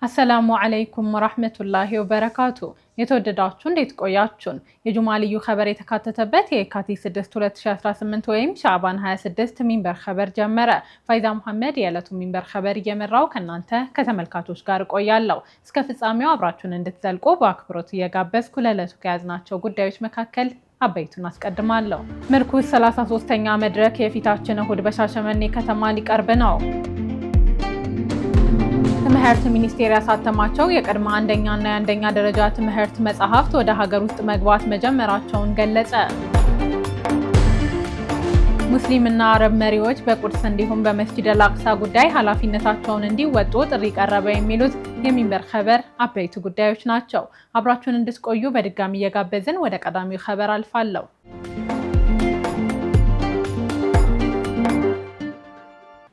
አሰላሙ አለይኩም ወራህመቱላሂ ወበረካቱ። የተወደዳችሁ እንዴት ቆያችሁን? የጁማ ልዩ ኸበር የተካተተበት የካቲት 6 2018 ወይም ሻዕባን 26 ሚንበር ኸበር ጀመረ። ፋይዛ መሐመድ የዕለቱ ሚንበር ኸበር እየመራው ከናንተ ከተመልካቾች ጋር ቆያለሁ። እስከ ፍጻሜው አብራችሁን እንድትዘልቁ በአክብሮት እየጋበዝኩ ለዕለቱ ከያዝናቸው ጉዳዮች መካከል አበይቱን አስቀድማለሁ። ምርኩዝ 33ኛ መድረክ የፊታችን እሁድ በሻሸመኔ ከተማ ሊቀርብ ነው። ትምህርት ሚኒስቴር ያሳተማቸው የቅድመ አንደኛና የአንደኛ ደረጃ ትምህርት መጽሐፍት ወደ ሀገር ውስጥ መግባት መጀመራቸውን ገለጸ። ሙስሊምና አረብ መሪዎች በቁድስ እንዲሁም በመስጂድ አልአቅሳ ጉዳይ ኃላፊነታቸውን እንዲወጡ ጥሪ ቀረበ። የሚሉት የሚንበር ኸበር አበይቱ ጉዳዮች ናቸው። አብራችሁን እንድትቆዩ በድጋሚ እየጋበዝን ወደ ቀዳሚው ኸበር አልፋለሁ።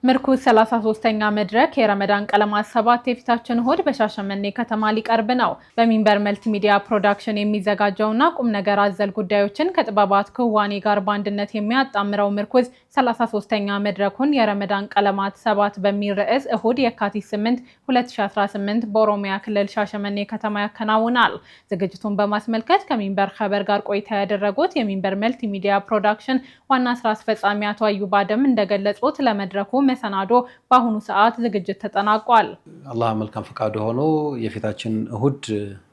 ምርኩዝ 33ኛ መድረክ የረመዳን ቀለማት 7 የፊታችን እሁድ በሻሸመኔ ከተማ ሊቀርብ ነው። በሚንበር መልቲ ሚዲያ ፕሮዳክሽን የሚዘጋጀውና ቁም ነገር አዘል ጉዳዮችን ከጥበባት ክዋኔ ጋር በአንድነት የሚያጣምረው ምርኩዝ 33ኛ መድረኩን የረመዳን ቀለማት 7 በሚል ርዕስ እሁድ የካቲት 8 2018 በኦሮሚያ ክልል ሻሸመኔ ከተማ ያከናውናል። ዝግጅቱን በማስመልከት ከሚንበር ኸበር ጋር ቆይታ ያደረጉት የሚንበር መልቲ ሚዲያ ፕሮዳክሽን ዋና ስራ አስፈጻሚ አቶ አዩብ አደም እንደገለጹት ለመድረኩ መሰናዶ በአሁኑ ሰዓት ዝግጅት ተጠናቋል። አላህ መልካም ፈቃዱ ሆኖ የፊታችን እሁድ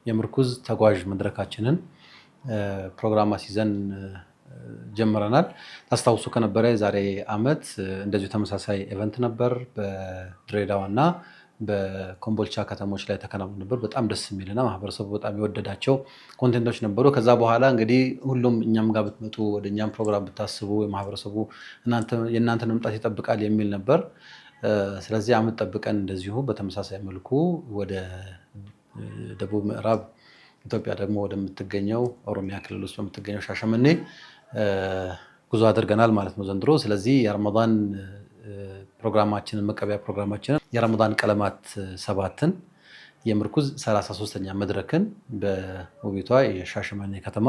የምርኩዝ ተጓዥ መድረካችንን ፕሮግራም አስይዘን ጀምረናል። ታስታውሱ ከነበረ ዛሬ ዓመት እንደዚሁ ተመሳሳይ ኢቨንት ነበር በድሬዳዋና በኮምቦልቻ ከተሞች ላይ ተከናውኖ ነበር። በጣም ደስ የሚልና ማህበረሰቡ በጣም የወደዳቸው ኮንቴንቶች ነበሩ። ከዛ በኋላ እንግዲህ ሁሉም እኛም ጋር ብትመጡ ወደ እኛም ፕሮግራም ብታስቡ የማህበረሰቡ የእናንተን መምጣት ይጠብቃል የሚል ነበር። ስለዚህ ዓመት ጠብቀን እንደዚሁ በተመሳሳይ መልኩ ወደ ደቡብ ምዕራብ ኢትዮጵያ ደግሞ ወደምትገኘው ኦሮሚያ ክልል ውስጥ በምትገኘው ሻሸመኔ ጉዞ አድርገናል ማለት ነው ዘንድሮ። ስለዚህ የረመዳን ፕሮግራማችንን መቀበያ ፕሮግራማችንን የረመዳን ቀለማት 7ን የምርኩዝ 33ኛ መድረክን በውቢቷ የሻሸመኔ ከተማ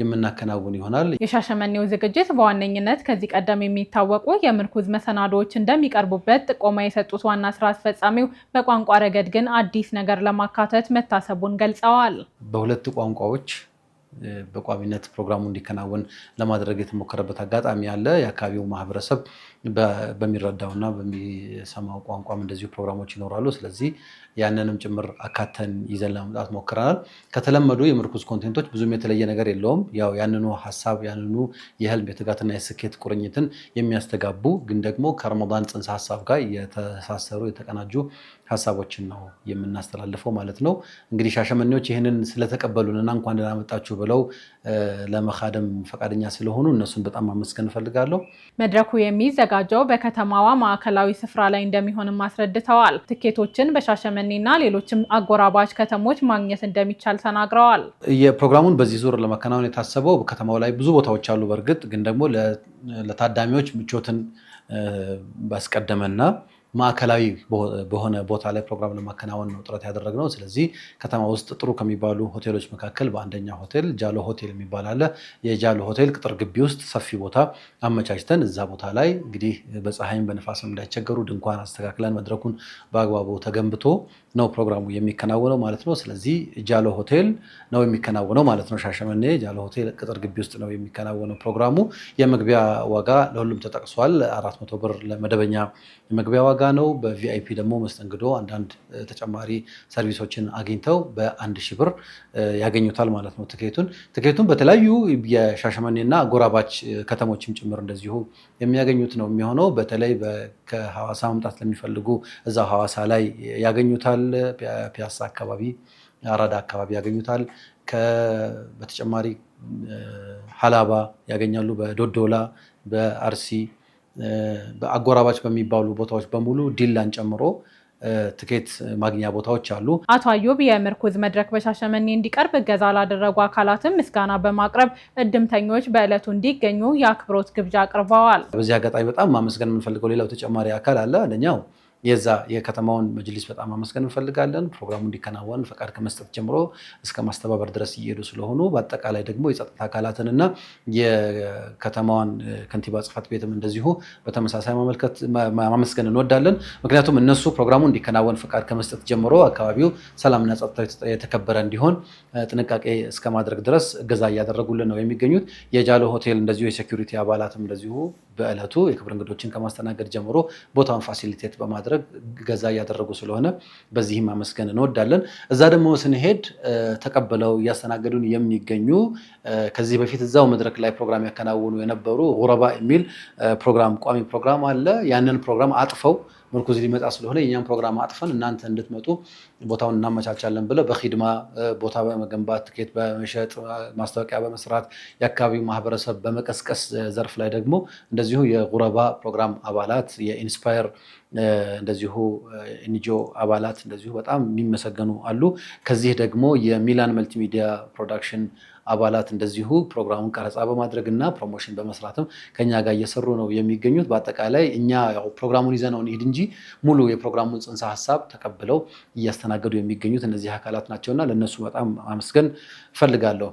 የምናከናውን ይሆናል። የሻሸመኔው ዝግጅት በዋነኝነት ከዚህ ቀደም የሚታወቁ የምርኩዝ መሰናዶዎች እንደሚቀርቡበት ጥቆማ የሰጡት ዋና ስራ አስፈጻሚው በቋንቋ ረገድ ግን አዲስ ነገር ለማካተት መታሰቡን ገልጸዋል። በሁለት ቋንቋዎች በቋሚነት ፕሮግራሙ እንዲከናወን ለማድረግ የተሞከረበት አጋጣሚ አለ። የአካባቢው ማህበረሰብ በሚረዳውና በሚሰማው ቋንቋም እንደዚሁ ፕሮግራሞች ይኖራሉ። ስለዚህ ያንንም ጭምር አካተን ይዘን ለመምጣት ሞክረናል። ከተለመዱ የምርኩዝ ኮንቴንቶች ብዙም የተለየ ነገር የለውም። ያው ያንኑ ሀሳብ ያንኑ የህልም የትጋትና የስኬት ቁርኝትን የሚያስተጋቡ ግን ደግሞ ከረመዳን ጽንሰ ሀሳብ ጋር የተሳሰሩ የተቀናጁ ሀሳቦችን ነው የምናስተላልፈው ማለት ነው። እንግዲህ ሻሸመኔዎች ይህንን ስለተቀበሉንና እንኳን ደህና መጣችሁ ብለው ለመካደም ፈቃደኛ ስለሆኑ እነሱን በጣም ማመስገን እፈልጋለሁ። መድረኩ የሚዘጋጀው በከተማዋ ማዕከላዊ ስፍራ ላይ እንደሚሆንም አስረድተዋል። ትኬቶችን በሻሸመኔና ሌሎችም አጎራባች ከተሞች ማግኘት እንደሚቻል ተናግረዋል። የፕሮግራሙን በዚህ ዙር ለመከናወን የታሰበው ከተማው ላይ ብዙ ቦታዎች አሉ። በእርግጥ ግን ደግሞ ለታዳሚዎች ምቾትን ባስቀደመና ማዕከላዊ በሆነ ቦታ ላይ ፕሮግራም ለማከናወን ነው ጥረት ያደረግነው። ስለዚህ ከተማ ውስጥ ጥሩ ከሚባሉ ሆቴሎች መካከል በአንደኛ ሆቴል ጃሎ ሆቴል የሚባል አለ። የጃሎ ሆቴል ቅጥር ግቢ ውስጥ ሰፊ ቦታ አመቻችተን እዛ ቦታ ላይ እንግዲህ በፀሐይም በንፋስም እንዳይቸገሩ ድንኳን አስተካክለን መድረኩን በአግባቡ ተገንብቶ ነው ፕሮግራሙ የሚከናወነው ማለት ነው። ስለዚህ ጃሎ ሆቴል ነው የሚከናወነው ማለት ነው። ሻሸመኔ ጃሎ ሆቴል ቅጥር ግቢ ውስጥ ነው የሚከናወነው ፕሮግራሙ። የመግቢያ ዋጋ ለሁሉም ተጠቅሷል። 400 ብር ለመደበኛ የመግቢያ ዋጋ ነው። በቪአይፒ ደግሞ መስተንግዶ አንዳንድ ተጨማሪ ሰርቪሶችን አግኝተው በ1000 ብር ያገኙታል ማለት ነው። ትኬቱን በተለያዩ የሻሸመኔና አጎራባች ከተሞችም ጭምር እንደዚሁ የሚያገኙት ነው የሚሆነው። በተለይ ከሐዋሳ መምጣት ለሚፈልጉ እዛው ሐዋሳ ላይ ያገኙታል። ፒያሳ አካባቢ፣ አራዳ አካባቢ ያገኙታል። በተጨማሪ ሀላባ ያገኛሉ። በዶዶላ፣ በአርሲ በአጎራባች በሚባሉ ቦታዎች በሙሉ ዲላን ጨምሮ ትኬት ማግኛ ቦታዎች አሉ። አቶ አዩብ የምርኩዝ መድረክ በሻሸመኔ እንዲቀርብ እገዛ ላደረጉ አካላትም ምስጋና በማቅረብ እድምተኞች በዕለቱ እንዲገኙ የአክብሮት ግብዣ አቅርበዋል። በዚህ አጋጣሚ በጣም ማመስገን የምንፈልገው ሌላው ተጨማሪ አካል አለ። አንደኛው የዛ የከተማውን መጅሊስ በጣም ማመስገን እንፈልጋለን። ፕሮግራሙ እንዲከናወን ፈቃድ ከመስጠት ጀምሮ እስከ ማስተባበር ድረስ እየሄዱ ስለሆኑ በአጠቃላይ ደግሞ የጸጥታ አካላትንና የከተማዋን ከንቲባ ጽሕፈት ቤትም እንደዚሁ በተመሳሳይ ማመስገን እንወዳለን። ምክንያቱም እነሱ ፕሮግራሙ እንዲከናወን ፈቃድ ከመስጠት ጀምሮ አካባቢው ሰላምና ጸጥታ የተከበረ እንዲሆን ጥንቃቄ እስከ ማድረግ ድረስ እገዛ እያደረጉልን ነው የሚገኙት። የጃሎ ሆቴል እንደዚሁ የሴኩሪቲ አባላትም እንደዚሁ በዕለቱ የክብር እንግዶችን ከማስተናገድ ጀምሮ ቦታውን ፋሲሊቴት በማድረግ ገዛ እያደረጉ ስለሆነ በዚህም ማመስገን እንወዳለን። እዛ ደግሞ ስንሄድ ተቀበለው እያስተናገዱን የሚገኙ ከዚህ በፊት እዛው መድረክ ላይ ፕሮግራም ያከናውኑ የነበሩ ጉረባ የሚል ቋሚ ፕሮግራም አለ። ያንን ፕሮግራም አጥፈው ምርኩዝ ሊመጣ ስለሆነ የኛን ፕሮግራም አጥፈን እናንተ እንድትመጡ ቦታውን እናመቻቻለን ብለው በኺድማ ቦታ በመገንባት ትኬት በመሸጥ ማስታወቂያ በመስራት የአካባቢው ማህበረሰብ በመቀስቀስ ዘርፍ ላይ ደግሞ እንደዚሁ የጉረባ ፕሮግራም አባላት የኢንስፓየር እንደዚሁ ኤንጂኦ አባላት እንደዚሁ በጣም የሚመሰገኑ አሉ። ከዚህ ደግሞ የሚላን መልቲሚዲያ ፕሮዳክሽን አባላት እንደዚሁ ፕሮግራሙን ቀረጻ በማድረግ እና ፕሮሞሽን በመስራትም ከኛ ጋር እየሰሩ ነው የሚገኙት። በአጠቃላይ እኛ ያው ፕሮግራሙን ይዘነው እንሂድ እንጂ ሙሉ የፕሮግራሙን ጽንሰ ሀሳብ ተቀብለው እያስተናገዱ የሚገኙት እነዚህ አካላት ናቸውና ለነሱ በጣም ማመስገን እፈልጋለሁ።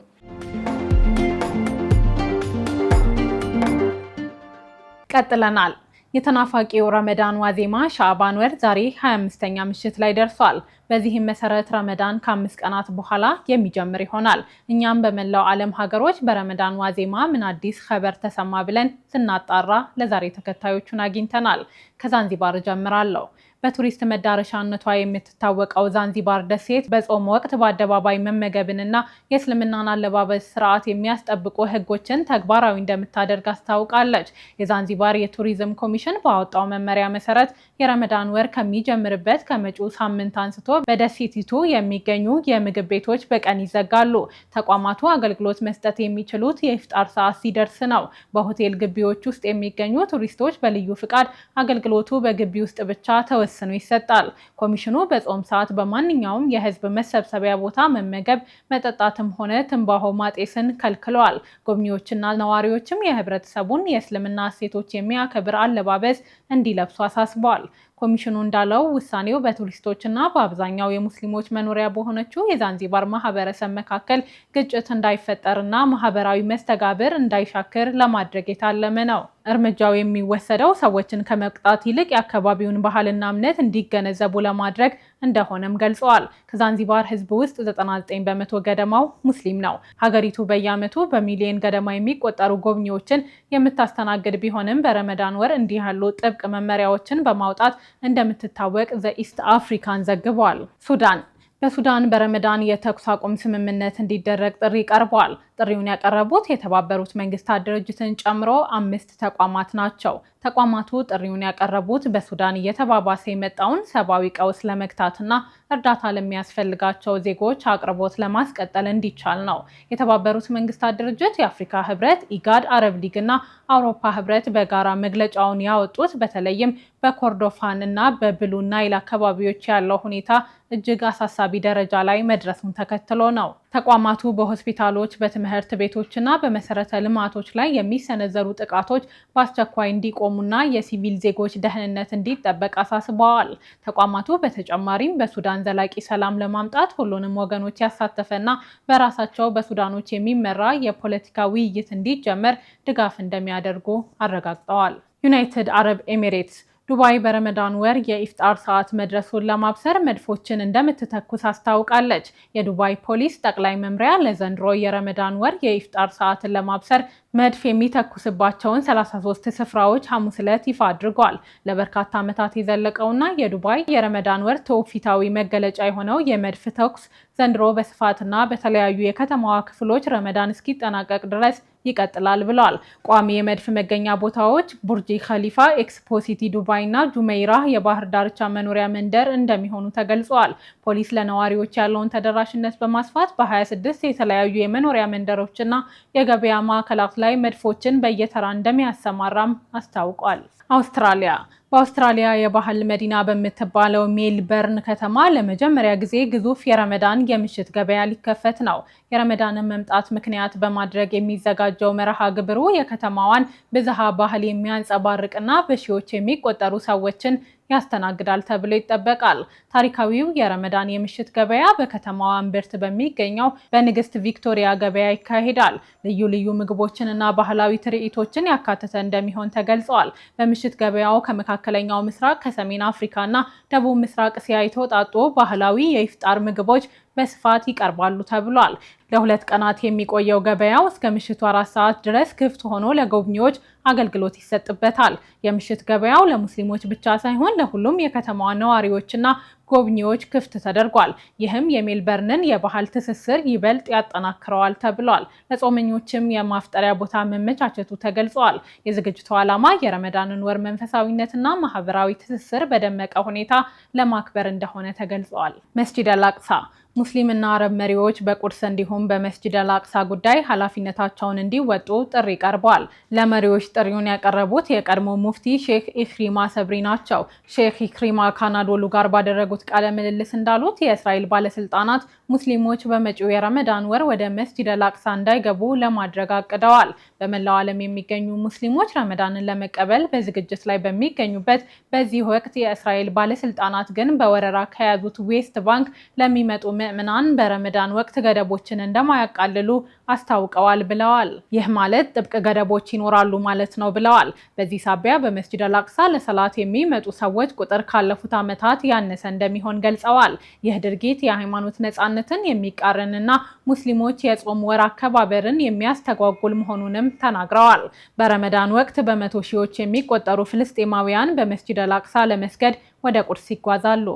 ቀጥለናል። የተናፋቂው ረመዳን ዋዜማ ሻዕባን ወር ዛሬ 25ኛ ምሽት ላይ ደርሷል። በዚህም መሰረት ረመዳን ከ5 ቀናት በኋላ የሚጀምር ይሆናል። እኛም በመላው ዓለም ሀገሮች በረመዳን ዋዜማ ምን አዲስ ኸበር ተሰማ ብለን ስናጣራ ለዛሬ ተከታዮቹን አግኝተናል። ከዛንዚባር ጀምራለሁ። በቱሪስት መዳረሻነቷ የምትታወቀው ዛንዚባር ደሴት በጾም ወቅት በአደባባይ መመገብንና የእስልምናን አለባበስ ስርዓት የሚያስጠብቁ ሕጎችን ተግባራዊ እንደምታደርግ አስታውቃለች። የዛንዚባር የቱሪዝም ኮሚሽን ባወጣው መመሪያ መሰረት የረመዳን ወር ከሚጀምርበት ከመጪው ሳምንት አንስቶ በደሴቲቱ የሚገኙ የምግብ ቤቶች በቀን ይዘጋሉ። ተቋማቱ አገልግሎት መስጠት የሚችሉት የኢፍጣር ሰዓት ሲደርስ ነው። በሆቴል ግቢዎች ውስጥ የሚገኙ ቱሪስቶች በልዩ ፍቃድ አገልግሎቱ በግቢ ውስጥ ብቻ ተወስኖ ይሰጣል። ኮሚሽኑ በጾም ሰዓት በማንኛውም የህዝብ መሰብሰቢያ ቦታ መመገብ፣ መጠጣትም ሆነ ትንባሆ ማጤስን ከልክለዋል። ጎብኚዎችና ነዋሪዎችም የህብረተሰቡን የእስልምና እሴቶች የሚያከብር አለባበስ እንዲለብሱ አሳስበዋል። ኮሚሽኑ እንዳለው ውሳኔው በቱሪስቶችና በአብዛኛው የሙስሊሞች መኖሪያ በሆነችው የዛንዚባር ማህበረሰብ መካከል ግጭት እንዳይፈጠርና ማህበራዊ መስተጋብር እንዳይሻክር ለማድረግ የታለመ ነው። እርምጃው የሚወሰደው ሰዎችን ከመቅጣት ይልቅ የአካባቢውን ባህልና እምነት እንዲገነዘቡ ለማድረግ እንደሆነም ገልጸዋል። ከዛንዚባር ህዝብ ውስጥ 99 በመቶ ገደማው ሙስሊም ነው። ሀገሪቱ በየዓመቱ በሚሊዮን ገደማ የሚቆጠሩ ጎብኚዎችን የምታስተናግድ ቢሆንም በረመዳን ወር እንዲህ ያሉ ጥብቅ መመሪያዎችን በማውጣት እንደምትታወቅ ዘኢስት አፍሪካን ዘግቧል። ሱዳን በሱዳን በረመዳን የተኩስ አቁም ስምምነት እንዲደረግ ጥሪ ቀርቧል። ጥሪውን ያቀረቡት የተባበሩት መንግስታት ድርጅትን ጨምሮ 5 ተቋማት ናቸው። ተቋማቱ ጥሪውን ያቀረቡት በሱዳን እየተባባሰ የመጣውን ሰብአዊ ቀውስ ለመግታትና እርዳታ ለሚያስፈልጋቸው ዜጎች አቅርቦት ለማስቀጠል እንዲቻል ነው። የተባበሩት መንግስታት ድርጅት፣ የአፍሪካ ህብረት፣ ኢጋድ፣ አረብ ሊግ እና አውሮፓ ህብረት በጋራ መግለጫውን ያወጡት በተለይም በኮርዶፋን እና በብሉ ናይል አካባቢዎች ያለው ሁኔታ እጅግ አሳሳቢ ደረጃ ላይ መድረሱን ተከትሎ ነው። ተቋማቱ በሆስፒታሎች፣ በትምህርት ቤቶችና በመሰረተ ልማቶች ላይ የሚሰነዘሩ ጥቃቶች በአስቸኳይ እንዲቆሙና የሲቪል ዜጎች ደህንነት እንዲጠበቅ አሳስበዋል። ተቋማቱ በተጨማሪም በሱዳን ዘላቂ ሰላም ለማምጣት ሁሉንም ወገኖች ያሳተፈና በራሳቸው በሱዳኖች የሚመራ የፖለቲካ ውይይት እንዲጀመር ድጋፍ እንደሚያደርጉ አረጋግጠዋል። ዩናይትድ አረብ ኤሚሬትስ ዱባይ በረመዳን ወር የኢፍጣር ሰዓት መድረሱን ለማብሰር መድፎችን እንደምትተኩስ አስታውቃለች። የዱባይ ፖሊስ ጠቅላይ መምሪያ ለዘንድሮ የረመዳን ወር የኢፍጣር ሰዓትን ለማብሰር መድፍ የሚተኩስባቸውን 33 ስፍራዎች ሐሙስ ዕለት ይፋ አድርጓል። ለበርካታ ዓመታት የዘለቀውና የዱባይ የረመዳን ወር ትውፊታዊ መገለጫ የሆነው የመድፍ ተኩስ ዘንድሮ በስፋትና በተለያዩ የከተማዋ ክፍሎች ረመዳን እስኪጠናቀቅ ድረስ ይቀጥላል ብለዋል። ቋሚ የመድፍ መገኛ ቦታዎች ቡርጂ ኸሊፋ፣ ኤክስፖ ሲቲ ዱባይ እና ጁመይራ የባህር ዳርቻ መኖሪያ መንደር እንደሚሆኑ ተገልጸዋል። ፖሊስ ለነዋሪዎች ያለውን ተደራሽነት በማስፋት በ26 የተለያዩ የመኖሪያ መንደሮችና የገበያ ማዕከላት ላይ መድፎችን በየተራ እንደሚያሰማራም አስታውቋል። አውስትራሊያ በአውስትራሊያ የባህል መዲና በምትባለው ሜልበርን ከተማ ለመጀመሪያ ጊዜ ግዙፍ የረመዳን የምሽት ገበያ ሊከፈት ነው። የረመዳንን መምጣት ምክንያት በማድረግ የሚዘጋጀው መርሃ ግብሩ የከተማዋን ብዝሃ ባህል የሚያንጸባርቅና በሺዎች የሚቆጠሩ ሰዎችን ያስተናግዳል ተብሎ ይጠበቃል። ታሪካዊው የረመዳን የምሽት ገበያ በከተማዋ እምብርት በሚገኘው በንግስት ቪክቶሪያ ገበያ ይካሄዳል። ልዩ ልዩ ምግቦችንና ባህላዊ ትርኢቶችን ያካተተ እንደሚሆን ተገልጿል። በምሽት ገበያው ከመካከለኛው ምስራቅ፣ ከሰሜን አፍሪካና ደቡብ ምስራቅ እስያ የተውጣጡ ባህላዊ የኢፍጣር ምግቦች በስፋት ይቀርባሉ ተብሏል። ለ2 ቀናት የሚቆየው ገበያው እስከ ምሽቱ 4 ሰዓት ድረስ ክፍት ሆኖ ለጎብኚዎች አገልግሎት ይሰጥበታል። የምሽት ገበያው ለሙስሊሞች ብቻ ሳይሆን ለሁሉም የከተማዋ ነዋሪዎችና ጎብኚዎች ክፍት ተደርጓል። ይህም የሜልበርንን የባህል ትስስር ይበልጥ ያጠናክረዋል ተብሏል። ለጾመኞችም የማፍጠሪያ ቦታ መመቻቸቱ ተገልጿል። የዝግጅቱ ዓላማ የረመዳንን ወር መንፈሳዊነትና ማህበራዊ ትስስር በደመቀ ሁኔታ ለማክበር እንደሆነ ተገልጿል። መስጂድ አልአቅሳ ሙስሊምና አረብ መሪዎች በቁርስ እንዲሁም በመስጂድ አልአቅሳ ጉዳይ ኃላፊነታቸውን እንዲወጡ ጥሪ ቀርቧል። ለመሪዎች ጥሪውን ያቀረቡት የቀድሞ ሙፍቲ ሼክ ኢክሪማ ሰብሪ ናቸው። ሼክ ኢክሪማ ከአናዶሉ ጋር ባደረጉት ቃለ ምልልስ እንዳሉት የእስራኤል ባለስልጣናት ሙስሊሞች በመጪው የረመዳን ወር ወደ መስጂድ አልአቅሳ እንዳይገቡ ለማድረግ አቅደዋል። በመላው ዓለም የሚገኙ ሙስሊሞች ረመዳንን ለመቀበል በዝግጅት ላይ በሚገኙበት በዚህ ወቅት የእስራኤል ባለስልጣናት ግን በወረራ ከያዙት ዌስት ባንክ ለሚመጡ ምዕመናን በረመዳን ወቅት ገደቦችን እንደማያቃልሉ አስታውቀዋል ብለዋል። ይህ ማለት ጥብቅ ገደቦች ይኖራሉ ማለት ነው ብለዋል። በዚህ ሳቢያ በመስጂድ አልአቅሳ ለሰላት የሚመጡ ሰዎች ቁጥር ካለፉት ዓመታት ያነሰ እንደሚሆን ገልጸዋል። ይህ ድርጊት የሃይማኖት ነጻነትን የሚቃረንና ሙስሊሞች የጾም ወር አከባበርን የሚያስተጓጉል መሆኑንም ተናግረዋል። በረመዳን ወቅት በመቶ ሺዎች የሚቆጠሩ ፍልስጤማውያን በመስጂድ አልአቅሳ ለመስገድ ወደ ቁርስ ይጓዛሉ።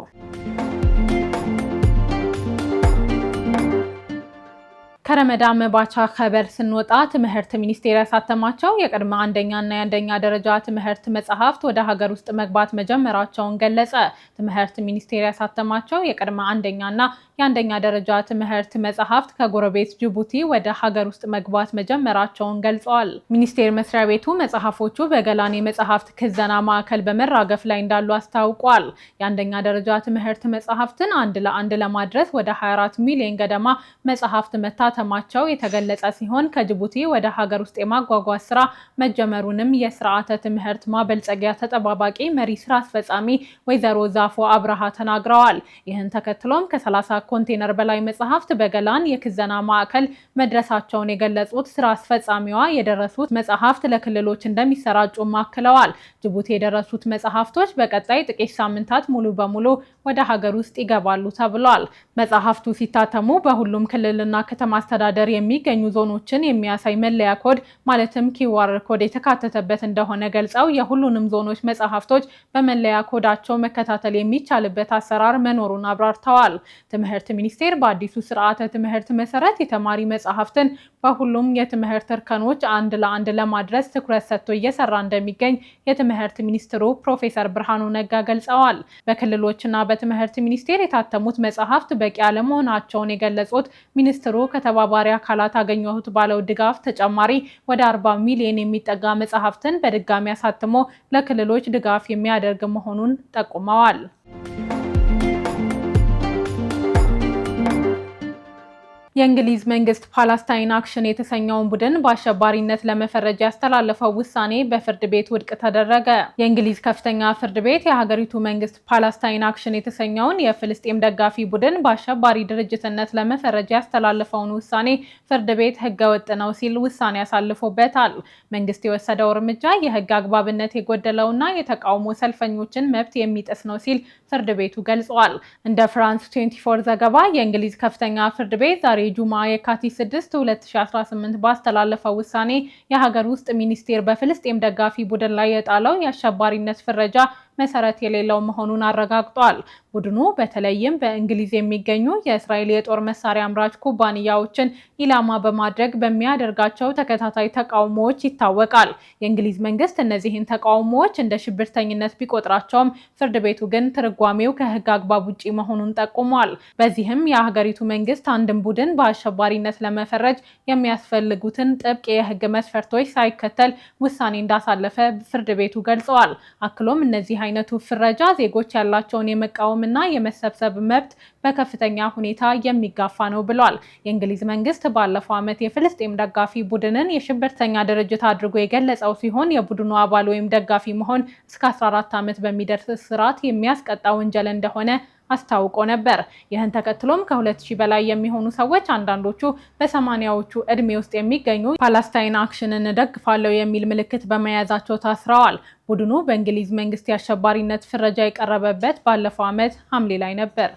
ከረመዳን መባቻ ኸበር ስንወጣ ትምህርት ሚኒስቴር ያሳተማቸው የቅድመ አንደኛና የአንደኛ ደረጃ ትምህርት መጽሐፍት ወደ ሀገር ውስጥ መግባት መጀመራቸውን ገለጸ። ትምህርት ሚኒስቴር ያሳተማቸው የቅድመ አንደኛና የአንደኛ ደረጃ ትምህርት መጽሐፍት ከጎረቤት ጅቡቲ ወደ ሀገር ውስጥ መግባት መጀመራቸውን ገልጸዋል። ሚኒስቴር መስሪያ ቤቱ መጽሐፎቹ በገላን የመጽሐፍት ክዘና ማዕከል በመራገፍ ላይ እንዳሉ አስታውቋል። የአንደኛ ደረጃ ትምህርት መጽሐፍትን አንድ ለአንድ ለማድረስ ወደ 24 ሚሊዮን ገደማ መጽሐፍት መታተማቸው የተገለጸ ሲሆን ከጅቡቲ ወደ ሀገር ውስጥ የማጓጓዝ ስራ መጀመሩንም የስርዓተ ትምህርት ማበልጸጊያ ተጠባባቂ መሪ ስራ አስፈጻሚ ወይዘሮ ዛፎ አብርሃ ተናግረዋል። ይህን ተከትሎም ከ30 ኮንቴነር በላይ መጽሐፍት በገላን የክዘና ማዕከል መድረሳቸውን የገለጹት ስራ አስፈጻሚዋ የደረሱት መጽሐፍት ለክልሎች እንደሚሰራጩ አክለዋል። ጅቡቲ የደረሱት መጽሐፍቶች በቀጣይ ጥቂት ሳምንታት ሙሉ በሙሉ ወደ ሀገር ውስጥ ይገባሉ ተብሏል። መጽሐፍቱ ሲታተሙ በሁሉም ክልልና ከተማ አስተዳደር የሚገኙ ዞኖችን የሚያሳይ መለያ ኮድ ማለትም ኪዋር ኮድ የተካተተበት እንደሆነ ገልጸው የሁሉንም ዞኖች መጽሐፍቶች በመለያ ኮዳቸው መከታተል የሚቻልበት አሰራር መኖሩን አብራርተዋል። ትምህርት ሚኒስቴር በአዲሱ ስርዓተ ትምህርት መሰረት የተማሪ መጽሐፍትን በሁሉም የትምህርት እርከኖች አንድ ለአንድ ለማድረስ ትኩረት ሰጥቶ እየሰራ እንደሚገኝ የትምህርት ሚኒስትሩ ፕሮፌሰር ብርሃኑ ነጋ ገልጸዋል። በክልሎችና በትምህርት ሚኒስቴር የታተሙት መጽሐፍት በቂ አለመሆናቸውን የገለጹት ሚኒስትሩ ከተባባሪ አካላት አገኘሁት ባለው ድጋፍ ተጨማሪ ወደ 40 ሚሊዮን የሚጠጋ መጽሐፍትን በድጋሚ አሳትሞ ለክልሎች ድጋፍ የሚያደርግ መሆኑን ጠቁመዋል። የእንግሊዝ መንግስት ፓለስታይን አክሽን የተሰኘውን ቡድን በአሸባሪነት ለመፈረጅ ያስተላለፈው ውሳኔ በፍርድ ቤት ውድቅ ተደረገ። የእንግሊዝ ከፍተኛ ፍርድ ቤት የሀገሪቱ መንግስት ፓለስታይን አክሽን የተሰኘውን የፍልስጤም ደጋፊ ቡድን በአሸባሪ ድርጅትነት ለመፈረጅ ያስተላለፈውን ውሳኔ ፍርድ ቤት ህገወጥ ነው ሲል ውሳኔ ያሳልፎበታል። መንግስት የወሰደው እርምጃ የህግ አግባብነት የጎደለውና የተቃውሞ ሰልፈኞችን መብት የሚጥስ ነው ሲል ፍርድ ቤቱ ገልጿል። እንደ ፍራንስ 24 ዘገባ የእንግሊዝ ከፍተኛ ፍርድ ቤት ዛሬ ጁማ የካቲት 6 2018 ባስተላለፈው ውሳኔ የሀገር ውስጥ ሚኒስቴር በፍልስጤም ደጋፊ ቡድን ላይ የጣለው የአሸባሪነት ፍረጃ መሰረት የሌለው መሆኑን አረጋግጧል። ቡድኑ በተለይም በእንግሊዝ የሚገኙ የእስራኤል የጦር መሳሪያ አምራች ኩባንያዎችን ኢላማ በማድረግ በሚያደርጋቸው ተከታታይ ተቃውሞዎች ይታወቃል። የእንግሊዝ መንግስት እነዚህን ተቃውሞዎች እንደ ሽብርተኝነት ቢቆጥራቸውም ፍርድ ቤቱ ግን ትርጓሜው ከህግ አግባብ ውጪ መሆኑን ጠቁሟል። በዚህም የሀገሪቱ መንግስት አንድን ቡድን በአሸባሪነት ለመፈረጅ የሚያስፈልጉትን ጥብቅ የህግ መስፈርቶች ሳይከተል ውሳኔ እንዳሳለፈ ፍርድ ቤቱ ገልጸዋል። አክሎም እነዚህ አይነቱ ፍረጃ ዜጎች ያላቸውን የመቃወምና የመሰብሰብ መብት በከፍተኛ ሁኔታ የሚጋፋ ነው ብሏል። የእንግሊዝ መንግስት ባለፈው ዓመት የፍልስጤም ደጋፊ ቡድንን የሽብርተኛ ድርጅት አድርጎ የገለጸው ሲሆን የቡድኑ አባል ወይም ደጋፊ መሆን እስከ 14 ዓመት በሚደርስ እስራት የሚያስቀጣ ወንጀል እንደሆነ አስታውቆ ነበር። ይህን ተከትሎም ከ2000 በላይ የሚሆኑ ሰዎች አንዳንዶቹ በ80ዎቹ እድሜ ውስጥ የሚገኙ ፓለስታይን አክሽንን ደግፋለሁ የሚል ምልክት በመያዛቸው ታስረዋል። ቡድኑ በእንግሊዝ መንግስት የአሸባሪነት ፍረጃ የቀረበበት ባለፈው ዓመት ሐምሌ ላይ ነበር።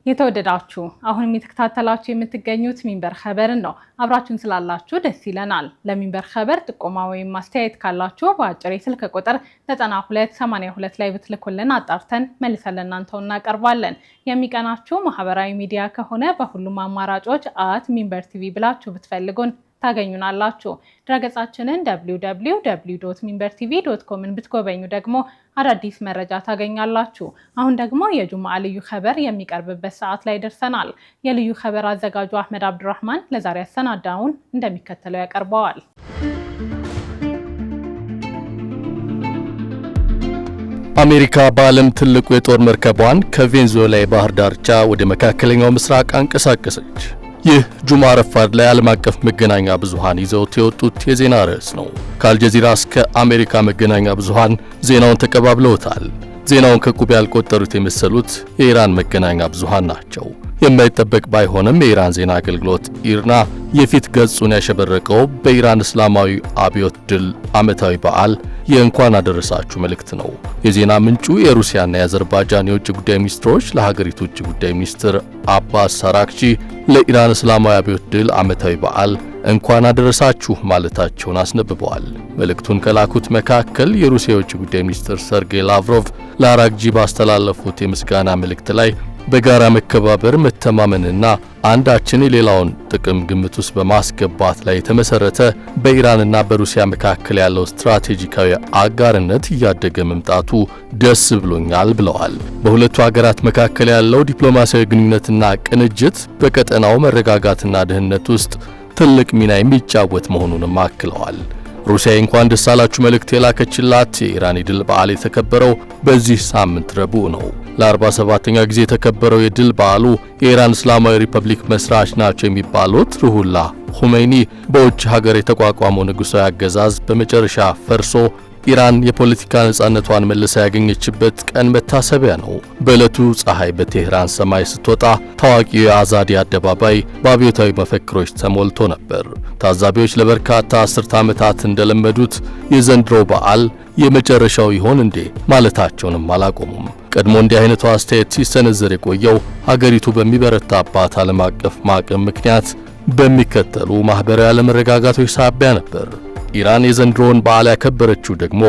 የተወደዳችሁ አሁንም የተከታተላችሁ የምትገኙት ሚንበር ኸበርን ነው። አብራችሁን ስላላችሁ ደስ ይለናል። ለሚንበር ኸበር ጥቆማ ወይም ማስተያየት ካላችሁ በአጭር የስልክ ቁጥር 9282 ላይ ብትልኩልን አጣርተን መልሰን ለእናንተው እናቀርባለን። የሚቀናችሁ ማህበራዊ ሚዲያ ከሆነ በሁሉም አማራጮች @ሚንበር ቲቪ ብላችሁ ብትፈልጉን ታገኙናላችሁ። ድረገጻችንን www.minbertv.com ብትጎበኙ ደግሞ አዳዲስ መረጃ ታገኛላችሁ። አሁን ደግሞ የጁምዓ ልዩ ኸበር የሚቀርብበት ሰዓት ላይ ደርሰናል። የልዩ ኸበር አዘጋጁ አህመድ አብዱራህማን ለዛሬ ያሰናዳውን እንደሚከተለው ያቀርበዋል። አሜሪካ በዓለም ትልቁ የጦር መርከቧን ከቬንዙዌላ የባህር ዳርቻ ወደ መካከለኛው ምስራቅ አንቀሳቀሰች። ይህ ጁምዓ ረፋድ ላይ ዓለም አቀፍ መገናኛ ብዙሃን ይዘውት የወጡት የዜና ርዕስ ነው። ከአልጀዚራ እስከ አሜሪካ መገናኛ ብዙሃን ዜናውን ተቀባብለውታል። ዜናውን ከቁብ ያልቆጠሩት የመሰሉት የኢራን መገናኛ ብዙሃን ናቸው። የማይጠበቅ ባይሆንም የኢራን ዜና አገልግሎት ኢርና የፊት ገጹን ያሸበረቀው በኢራን እስላማዊ አብዮት ድል ዓመታዊ በዓል የእንኳን አደረሳችሁ መልእክት ነው። የዜና ምንጩ የሩሲያና የአዘርባይጃን የውጭ ጉዳይ ሚኒስትሮች ለሀገሪቱ ውጭ ጉዳይ ሚኒስትር አባስ አራክቺ ለኢራን እስላማዊ አብዮት ድል ዓመታዊ በዓል እንኳን አደረሳችሁ ማለታቸውን አስነብበዋል። መልእክቱን ከላኩት መካከል የሩሲያ የውጭ ጉዳይ ሚኒስትር ሰርጌይ ላቭሮቭ ለአራክቺ ባስተላለፉት የምስጋና መልእክት ላይ በጋራ መከባበር፣ መተማመንና አንዳችን የሌላውን ጥቅም ግምት ውስጥ በማስገባት ላይ የተመሰረተ በኢራንና በሩሲያ መካከል ያለው ስትራቴጂካዊ አጋርነት እያደገ መምጣቱ ደስ ብሎኛል ብለዋል። በሁለቱ ሀገራት መካከል ያለው ዲፕሎማሲያዊ ግንኙነትና ቅንጅት በቀጠናው መረጋጋትና ደህንነት ውስጥ ትልቅ ሚና የሚጫወት መሆኑንም አክለዋል። ሩሲያ እንኳን ደስ አላችሁ መልእክት የላከችላት የኢራን የድል በዓል የተከበረው በዚህ ሳምንት ረቡዕ ነው። ለ47ኛ ጊዜ የተከበረው የድል በዓሉ የኢራን እስላማዊ ሪፐብሊክ መስራች ናቸው የሚባሉት ሩሁላህ ኹሜኒ በውጭ ሀገር የተቋቋመው ንጉሣዊ አገዛዝ በመጨረሻ ፈርሶ ኢራን የፖለቲካ ነጻነቷን መልሳ ያገኘችበት ቀን መታሰቢያ ነው። በዕለቱ ፀሐይ በቴህራን ሰማይ ስትወጣ ታዋቂው የአዛዲ አደባባይ በአብዮታዊ መፈክሮች ተሞልቶ ነበር። ታዛቢዎች ለበርካታ አስርተ ዓመታት እንደለመዱት የዘንድሮ በዓል የመጨረሻው ይሆን እንዴ ማለታቸውንም አላቆሙም። ቀድሞ እንዲህ አይነቱ አስተያየት ሲሰነዘር የቆየው ሀገሪቱ በሚበረታባት ዓለም አቀፍ ማዕቀብ ምክንያት በሚከተሉ ማህበራዊ አለመረጋጋቶች ሳቢያ ነበር። ኢራን የዘንድሮውን በዓል ያከበረችው ደግሞ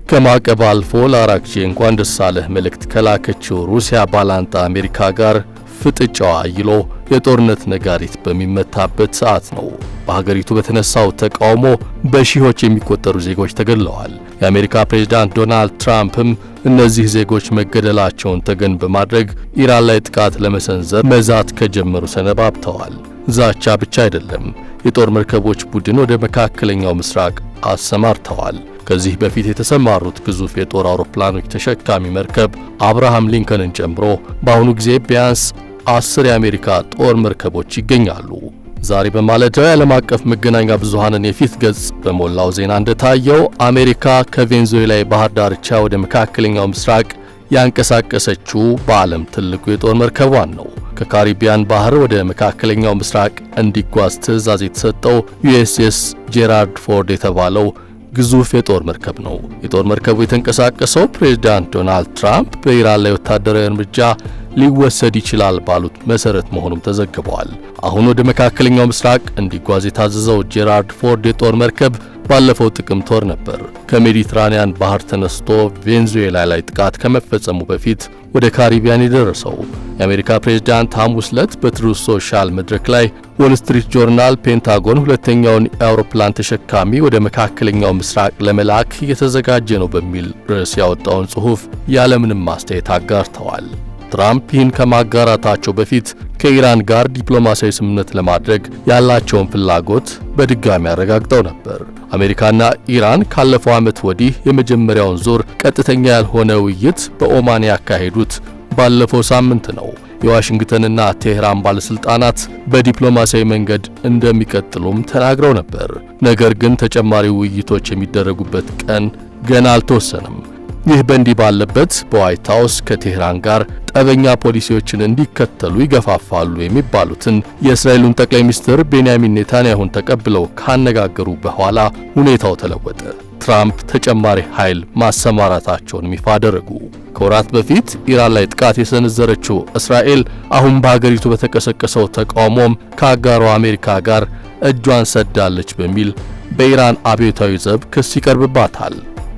ከማዕቀብ አልፎ ለአራክቺ እንኳን ደስ አለህ መልእክት ከላከችው ሩሲያ ባላንጣ አሜሪካ ጋር ፍጥጫዋ አይሎ የጦርነት ነጋሪት በሚመታበት ሰዓት ነው። በሀገሪቱ በተነሳው ተቃውሞ በሺዎች የሚቆጠሩ ዜጎች ተገድለዋል። የአሜሪካ ፕሬዝዳንት ዶናልድ ትራምፕም እነዚህ ዜጎች መገደላቸውን ተገን በማድረግ ኢራን ላይ ጥቃት ለመሰንዘር መዛት ከጀመሩ ሰነባብተዋል። ዛቻ ብቻ አይደለም፣ የጦር መርከቦች ቡድን ወደ መካከለኛው ምስራቅ አሰማርተዋል። ከዚህ በፊት የተሰማሩት ግዙፍ የጦር አውሮፕላኖች ተሸካሚ መርከብ አብርሃም ሊንከንን ጨምሮ በአሁኑ ጊዜ ቢያንስ 10 የአሜሪካ ጦር መርከቦች ይገኛሉ። ዛሬ በማለዳው የዓለም አቀፍ መገናኛ ብዙሃንን የፊት ገጽ በሞላው ዜና እንደታየው አሜሪካ ከቬንዙዌላ የባህር ዳርቻ ወደ መካከለኛው ምስራቅ ያንቀሳቀሰችው በዓለም ትልቁ የጦር መርከቧን ነው። ከካሪቢያን ባህር ወደ መካከለኛው ምስራቅ እንዲጓዝ ትዕዛዝ የተሰጠው ዩኤስኤስ ጄራልድ ፎርድ የተባለው ግዙፍ የጦር መርከብ ነው። የጦር መርከቡ የተንቀሳቀሰው ፕሬዝዳንት ዶናልድ ትራምፕ በኢራን ላይ ወታደራዊ እርምጃ ሊወሰድ ይችላል ባሉት መሰረት መሆኑም ተዘግቧል። አሁን ወደ መካከለኛው ምስራቅ እንዲጓዝ የታዘዘው ጄራልድ ፎርድ የጦር መርከብ ባለፈው ጥቅምት ወር ነበር ከሜዲትራኒያን ባህር ተነስቶ ቬንዙዌላ ላይ ጥቃት ከመፈጸሙ በፊት ወደ ካሪቢያን የደረሰው። የአሜሪካ ፕሬዝዳንት ሐሙስ ዕለት በትሩዝ ሶሻል መድረክ ላይ ዎል ስትሪት ጆርናል ፔንታጎን ሁለተኛውን የአውሮፕላን ተሸካሚ ወደ መካከለኛው ምስራቅ ለመላክ እየተዘጋጀ ነው በሚል ርዕስ ያወጣውን ጽሑፍ ያለምንም ማስተያየት አጋርተዋል። ትራምፕ ይህን ከማጋራታቸው በፊት ከኢራን ጋር ዲፕሎማሲያዊ ስምምነት ለማድረግ ያላቸውን ፍላጎት በድጋሚ አረጋግጠው ነበር። አሜሪካና ኢራን ካለፈው ዓመት ወዲህ የመጀመሪያውን ዙር ቀጥተኛ ያልሆነ ውይይት በኦማን ያካሄዱት ባለፈው ሳምንት ነው። የዋሽንግተንና ቴህራን ባለስልጣናት በዲፕሎማሲያዊ መንገድ እንደሚቀጥሉም ተናግረው ነበር። ነገር ግን ተጨማሪ ውይይቶች የሚደረጉበት ቀን ገና አልተወሰነም። ይህ በእንዲህ ባለበት በዋይት ሃውስ ከቴህራን ጋር ጠበኛ ፖሊሲዎችን እንዲከተሉ ይገፋፋሉ የሚባሉትን የእስራኤሉን ጠቅላይ ሚኒስትር ቤንያሚን ኔታንያሁን ተቀብለው ካነጋገሩ በኋላ ሁኔታው ተለወጠ። ትራምፕ ተጨማሪ ኃይል ማሰማራታቸውን ይፋ አደረጉ። ከወራት በፊት ኢራን ላይ ጥቃት የሰነዘረችው እስራኤል አሁን በሀገሪቱ በተቀሰቀሰው ተቃውሞም ከአጋሯ አሜሪካ ጋር እጇን ሰዳለች በሚል በኢራን አብዮታዊ ዘብ ክስ ይቀርብባታል።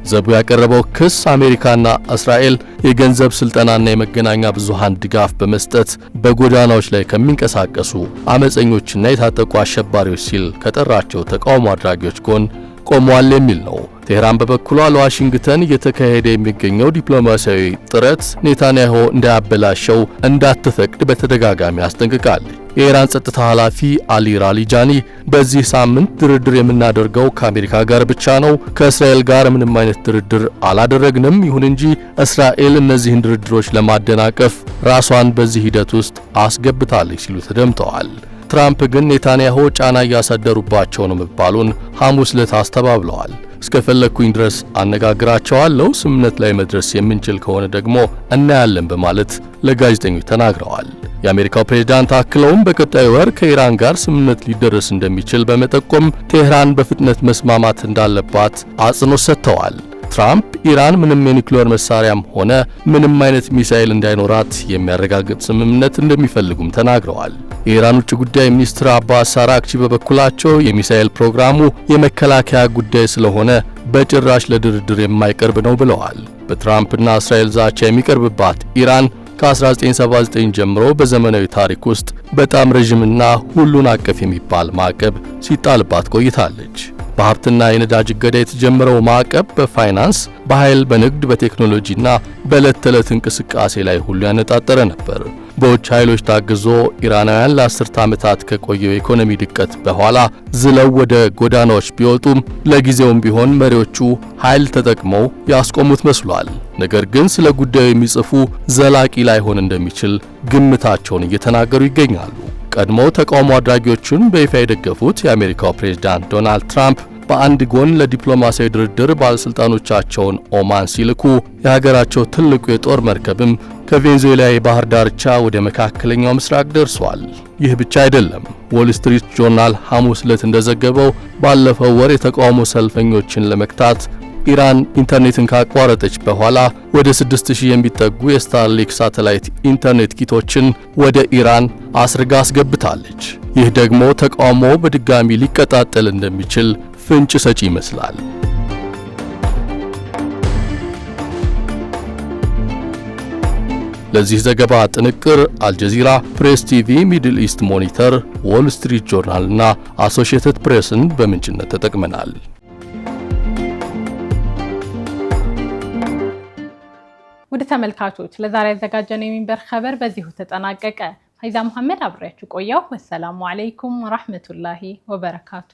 ዘቡ ያቀረበው ክስ አሜሪካና እስራኤል የገንዘብ ስልጠናና የመገናኛ ብዙሃን ድጋፍ በመስጠት በጎዳናዎች ላይ ከሚንቀሳቀሱ አመፀኞችና የታጠቁ አሸባሪዎች ሲል ከጠራቸው ተቃውሞ አድራጊዎች ጎን ቆሟል የሚል ነው። ቴህራን በበኩሏ ለዋሽንግተን እየተካሄደ የሚገኘው ዲፕሎማሲያዊ ጥረት ኔታንያሁ እንዳያበላሸው እንዳትፈቅድ በተደጋጋሚ አስጠንቅቃለች። የኢራን ጸጥታ ኃላፊ አሊ ራሊጃኒ በዚህ ሳምንት ድርድር የምናደርገው ከአሜሪካ ጋር ብቻ ነው፣ ከእስራኤል ጋር ምንም አይነት ድርድር አላደረግንም። ይሁን እንጂ እስራኤል እነዚህን ድርድሮች ለማደናቀፍ ራሷን በዚህ ሂደት ውስጥ አስገብታለች ሲሉ ተደምጠዋል። ትራምፕ ግን ኔታንያሁ ጫና እያሳደሩባቸው ነው መባሉን ሐሙስ ዕለት አስተባብለዋል። እስከፈለኩኝ ድረስ አነጋግራቸዋለሁ፣ ስምምነት ላይ መድረስ የምንችል ከሆነ ደግሞ እናያለን በማለት ለጋዜጠኞች ተናግረዋል። የአሜሪካው ፕሬዝዳንት አክለውም በቀጣዩ ወር ከኢራን ጋር ስምምነት ሊደረስ እንደሚችል በመጠቆም ቴህራን በፍጥነት መስማማት እንዳለባት አጽንኦት ሰጥተዋል። ትራምፕ ኢራን ምንም የኒውክሌር መሳሪያም ሆነ ምንም አይነት ሚሳኤል እንዳይኖራት የሚያረጋግጥ ስምምነት እንደሚፈልጉም ተናግረዋል። የኢራን ውጭ ጉዳይ ሚኒስትር አባስ አራግቺ በበኩላቸው የሚሳኤል ፕሮግራሙ የመከላከያ ጉዳይ ስለሆነ በጭራሽ ለድርድር የማይቀርብ ነው ብለዋል። በትራምፕና እስራኤል ዛቻ የሚቀርብባት ኢራን ከ1979 ጀምሮ በዘመናዊ ታሪክ ውስጥ በጣም ረዥምና ሁሉን አቀፍ የሚባል ማዕቀብ ሲጣልባት ቆይታለች። በሀብትና የነዳጅ እገዳ የተጀመረው ማዕቀብ በፋይናንስ፣ በኃይል፣ በንግድ፣ በቴክኖሎጂና በዕለት ተዕለት እንቅስቃሴ ላይ ሁሉ ያነጣጠረ ነበር። በውጭ ኃይሎች ታግዞ ኢራናውያን ለ10 ዓመታት ከቆየው የኢኮኖሚ ድቀት በኋላ ዝለው ወደ ጎዳናዎች ቢወጡም ለጊዜውም ቢሆን መሪዎቹ ኃይል ተጠቅመው ያስቆሙት መስሏል። ነገር ግን ስለ ጉዳዩ የሚጽፉ ዘላቂ ላይሆን እንደሚችል ግምታቸውን እየተናገሩ ይገኛሉ። ቀድሞ ተቃውሞ አድራጊዎቹን በይፋ የደገፉት የአሜሪካው ፕሬዝዳንት ዶናልድ ትራምፕ በአንድ ጎን ለዲፕሎማሲያዊ ድርድር ባለስልጣኖቻቸውን ኦማን ሲልኩ የሀገራቸው ትልቁ የጦር መርከብም ከቬንዙዌላ የባህር ዳርቻ ወደ መካከለኛው ምስራቅ ደርሷል። ይህ ብቻ አይደለም። ዎል ስትሪት ጆርናል ሐሙስ ዕለት እንደዘገበው ባለፈው ወር የተቃውሞ ሰልፈኞችን ለመክታት ኢራን ኢንተርኔትን ካቋረጠች በኋላ ወደ 6000 የሚጠጉ የስታርሊንክ ሳተላይት ኢንተርኔት ኪቶችን ወደ ኢራን አስርጋ አስገብታለች። ይህ ደግሞ ተቃውሞ በድጋሚ ሊቀጣጠል እንደሚችል ፍንጭ ሰጪ ይመስላል። ለዚህ ዘገባ ጥንቅር አልጀዚራ፣ ፕሬስ ቲቪ፣ ሚድል ኢስት ሞኒተር፣ ዎል ስትሪት ጆርናል እና አሶሺየትድ ፕሬስን በምንጭነት ተጠቅመናል። ወደ ተመልካቾች ለዛሬ ያዘጋጀነው የሚንበር ኸበር በዚሁ ተጠናቀቀ። ሀይዛ መሐመድ አብሬያችሁ ቆየው። ወሰላሙ አለይኩም ወራህመቱላሂ ወበረካቱ።